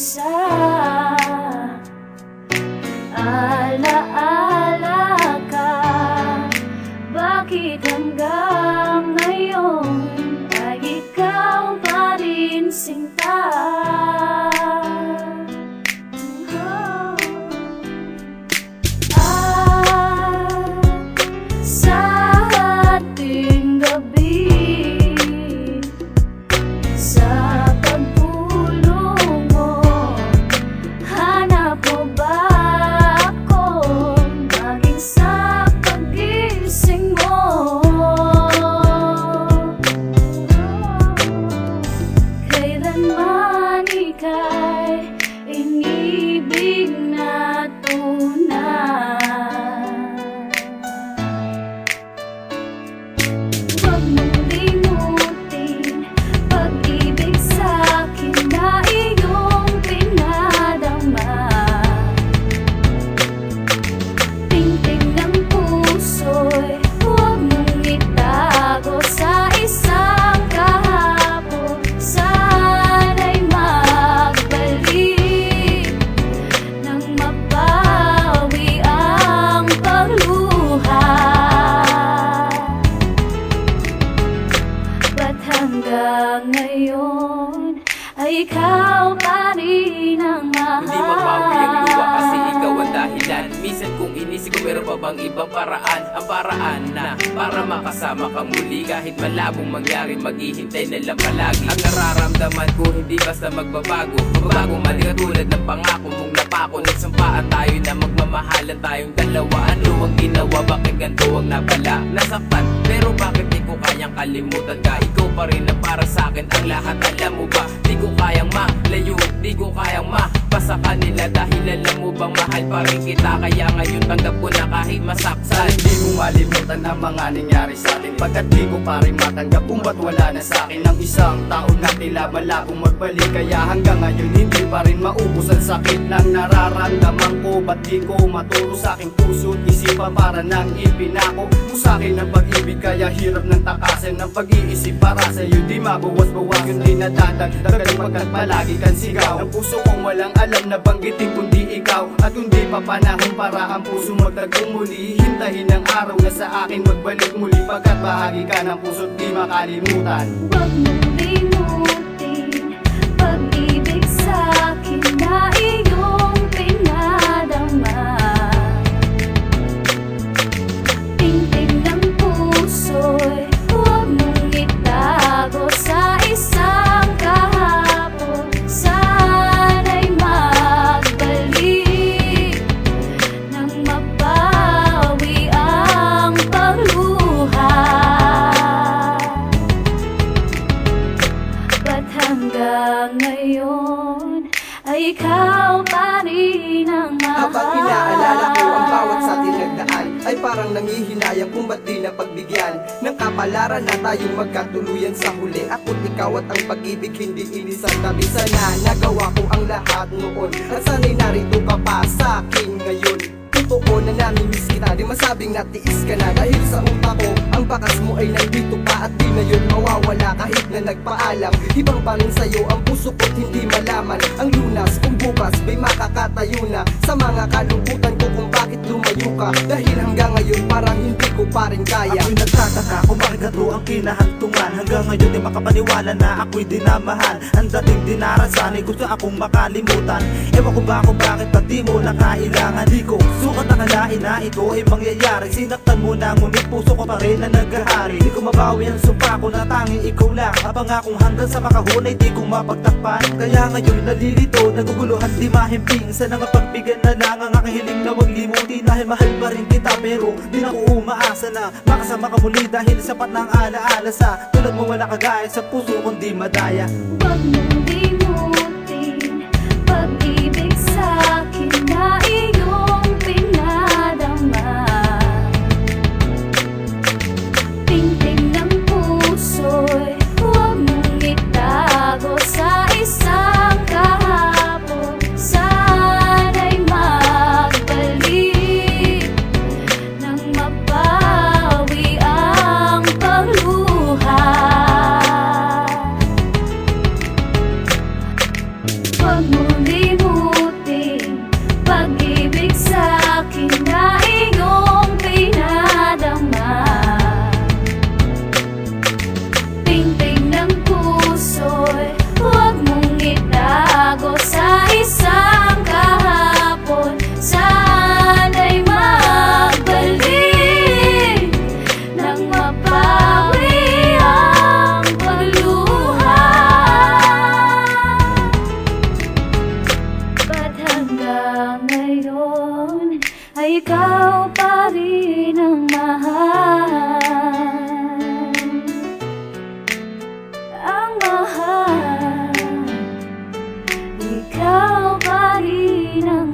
mag-isa. Alaala ka, bakit hanggang ngayon ay ikaw pa rin sinta? Sa ating gabi, sa pagtulog mo, hanap mo ba ako? Maging sa pagising mo, kailanman ika'y inibig na tunay. Huwag mong limutin pag-ibig sa'kin na iyong pinadama. Tingting ng puso'y huwag mong itago sa isang kahapon. Sana'y magbalik nang mapawi ang pagluha. Ba't hanggang ngayon ay ikaw pa rin ang mahal? Hindi mabawi ang luha kasi ikaw ang dahilan. Minsan kung inisip ko meron pa bang ibang paraan. Ang paraan na para makasama ka muli. Kahit malabong mangyari maghihintay na lang palagi. Ang nararamdaman ko hindi basta magbabago. Magbabagong mali katulad ng pangako mong napako. Nagsampaan tayo na magmamahalan tayong dalawa. Ano ang ginawa? Bakit ganito ang napala? Nasaktan pero bakit di ko kayang kalimutan ka? Ikaw pa rin na para sa akin ang lahat. Alam mo ba? Di ko kayang malayo, di ko kayang mapasa kanila. Dahil alam mo bang mahal pa rin kita. Kaya ngayon tanggap ko na kahit masaktan. Hindi mo malimutan ang mga nangyari sa atin, pagkat di ko pa rin matanggap kung ba't wala na sa akin ang isang taon na tila malabong magbalik. Kaya hanggang ngayon hindi pa rin maubos ang sakit ng nararamdaman ko. Ba't di ko maturo sa aking puso't isipan para nang ipinako mo sa akin ang pag-ibig? Kaya hirap ng takasan ng pag-iisip para sa'yo. Di mabawas-bawas yun di nadadagdagan pagkat palagi kang sigaw. Ang puso kong walang alam na banggitin kundi ikaw. At kung di pa panahon para ang puso magtagong muli, hintahin ang araw na sa akin magbalik muli. Pagkat bahagi ka ng puso't di makalimutan. Huwag mong limutin pag-ibig sa'kin na iyong pinadama. Tingting ng puso'y huwag mong itago sa isang kahapon. Sana'y magbalik nang mapawi ang pagluha. Ba't hanggang ngayon ay ikaw pa rin ang mahal? Habang inaalala ko ang bawat sa ating nagdaan, ay parang nangihinayang kung ba't di napagbigyan ng kapalaran na tayong magkatuluyan sa huli. Ako't ikaw at ang pag-ibig hindi inisang tabi. Sana nagawa ko ang lahat noon at sana'y narito ka pa sa akin ngayon. Totoo na namimiss kita, di masabing natiis ka na. Dahil sa utak ko, ang bakas mo ay nandito pa at di na yun mawawala kahit na nagpaalam. Ibang pa rin sa'yo ang puso ko't hindi malaman ang lunas kung bukas may makakatayo na sa mga kalungkutan ko kung bakit lumayo ka. Dahil hanggang ngayon parang hindi ko pa rin kaya. Ako'y nagtataka kung bakit ganito ang kinahantungan. Hanggang ngayon di makapaniwala na ako'y dinamahal. Ang dating dinarasan ay gusto akong makalimutan. Ewan ko ba kung bakit pati mo nakailangan. Di ko sukat nakalain na ito ay mangyayari. Sinaktan mo na ngunit puso ko pa rin na naghahari. Di ko mabawi ang sumpa ko na tanging ikaw lang. Habang akong hanggang sa makahon ay di ko mapagtakpan. Kaya ngayon nalilito, naguguluhan di mahimping. Sana nga pagbigyan na lang ang aking hiling na wag limutin. Dahil mahal pa rin kita pero di na ko umaasa na makasama ka muli. Dahil sapat na ang alaala sa tulad mo wala kagaya sa puso kong di madaya. Huwag mong limutin pag-ibig sa'kin na iyong pinadama. Tingting ng puso'y huwag mong itago sa isang kahapon. Sana'y magbalik nang mapawi ang pagluha. Huwag mong limutin pag-ibig sa'kin na iyong pinadama. Tingting ng puso'y huwag mong itago sa isang kahapon. Sana'y magbalik nang mapawi ang pagluha. Ba't hanggang ngayon ay ikaw pa rin ang mahal? Ang mahal, ikaw pa rin ang